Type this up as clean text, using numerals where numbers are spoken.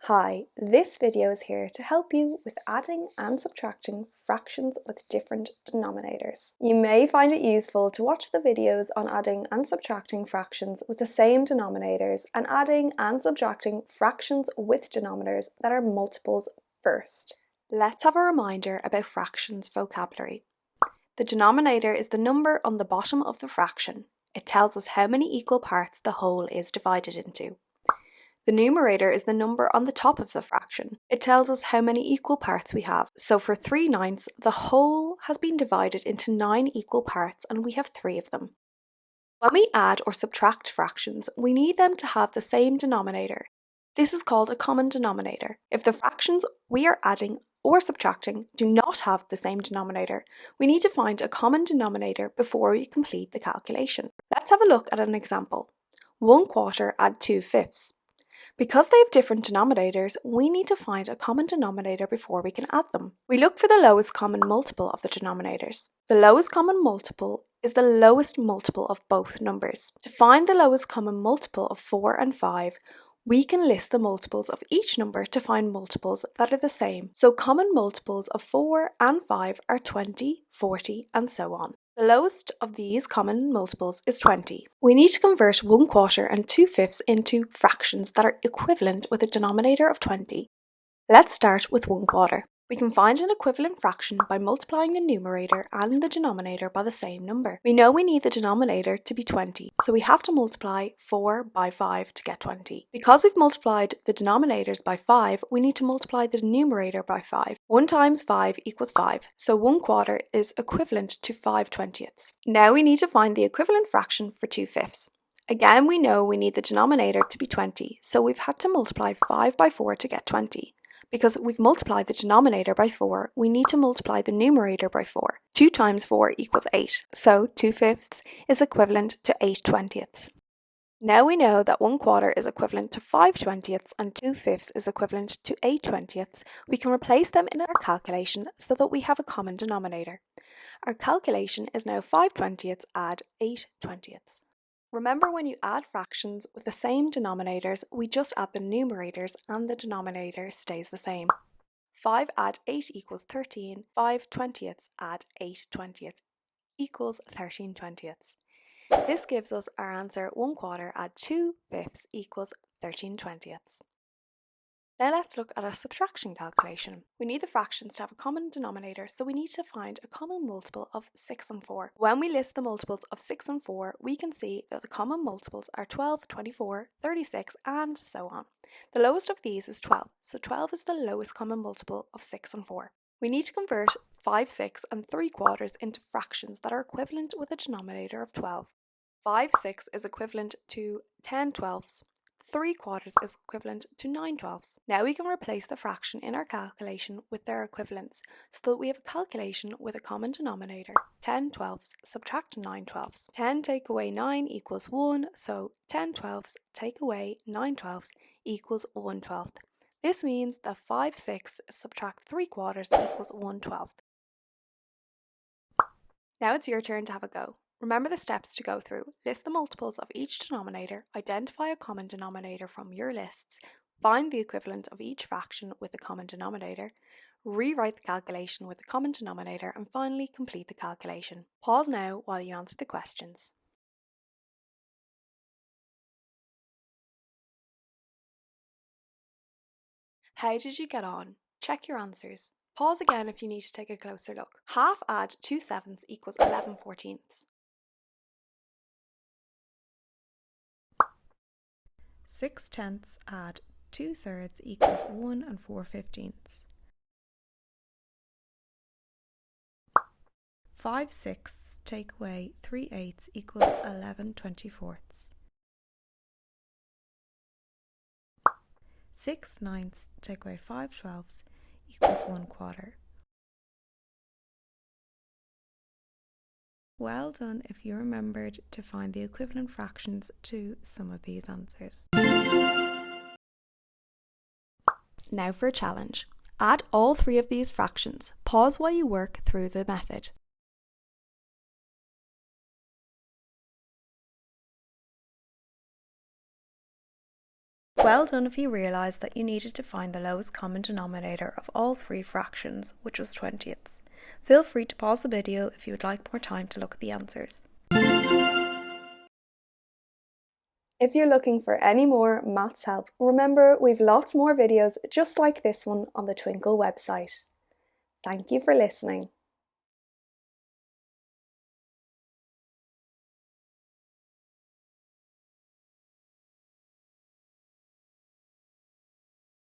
Hi, this video is here to help you with adding and subtracting fractions with different denominators. You may find it useful to watch the videos on adding and subtracting fractions with the same denominators and adding and subtracting fractions with denominators that are multiples first. Let's have a reminder about fractions vocabulary. The denominator is the number on the bottom of the fraction. It tells us how many equal parts the whole is divided into. The numerator is the number on the top of the fraction. It tells us how many equal parts we have. So for 3/9, the whole has been divided into 9 equal parts and we have 3 of them. When we add or subtract fractions, we need them to have the same denominator. This is called a common denominator. If the fractions we are adding or subtracting do not have the same denominator, we need to find a common denominator before we complete the calculation. Let's have a look at an example. 1/4 add 2/5. Because they have different denominators, we need to find a common denominator before we can add them. We look for the lowest common multiple of the denominators. The lowest common multiple is the lowest multiple of both numbers. To find the lowest common multiple of 4 and 5, we can list the multiples of each number to find multiples that are the same. So common multiples of 4 and 5 are 20, 40, and so on. The lowest of these common multiples is 20. We need to convert 1/4 and 2/5 into fractions that are equivalent with a denominator of 20. Let's start with 1/4. We can find an equivalent fraction by multiplying the numerator and the denominator by the same number. We know we need the denominator to be 20, so we have to multiply 4 by 5 to get 20. Because we've multiplied the denominators by 5, we need to multiply the numerator by 5. 1 times 5 equals 5, so 1/4 is equivalent to 5/20. Now we need to find the equivalent fraction for 2/5. Again, we know we need the denominator to be 20, so we've had to multiply 5 by 4 to get 20. Because we've multiplied the denominator by 4, we need to multiply the numerator by 4. 2 times 4 equals 8, so 2/5 is equivalent to 8/20. Now we know that 1/4 is equivalent to 5/20 and 2/5 is equivalent to 8/20. We can replace them in our calculation so that we have a common denominator. Our calculation is now 5/20 add 8/20. Remember, when you add fractions with the same denominators, we just add the numerators and the denominator stays the same. 5 add 8 equals 13, 5/20 add 8/20 equals 13/20. This gives us our answer 1/4 add 2/5 equals 13/20. Now let's look at a subtraction calculation. We need the fractions to have a common denominator, so we need to find a common multiple of 6 and 4. When we list the multiples of 6 and 4, we can see that the common multiples are 12, 24, 36, and so on. The lowest of these is 12, so 12 is the lowest common multiple of 6 and 4. We need to convert 5, 6, and 3/4 into fractions that are equivalent with a denominator of 12. 5, 6 is equivalent to 10/12. 3/4 is equivalent to 9/12. Now we can replace the fraction in our calculation with their equivalents so that we have a calculation with a common denominator. 10/12 subtract 9/12. 10 take away 9 equals 1, so 10/12 take away 9/12 equals 1/12. This means that 5, 6 subtract 3/4 equals 1/12. Now it's your turn to have a go. Remember the steps to go through. List the multiples of each denominator, identify a common denominator from your lists, find the equivalent of each fraction with a common denominator, rewrite the calculation with a common denominator, and finally complete the calculation. Pause now while you answer the questions. How did you get on? Check your answers. Pause again if you need to take a closer look. Half add 2/7 equals 11/14. 6/10 add 2/3 equals 1 and 4/15. 5/6 take away 3/8 equals 11/24. 6/9 take away 5/12 equals 1/4. Well done if you remembered to find the equivalent fractions to some of these answers. Now for a challenge. Add all 3 of these fractions. Pause while you work through the method. Well done if you realised that you needed to find the lowest common denominator of all three fractions, which was 20ths. Feel free to pause the video if you would like more time to look at the answers. If you're looking for any more maths help, remember we've lots more videos just like this one on the Twinkl website. Thank you for listening.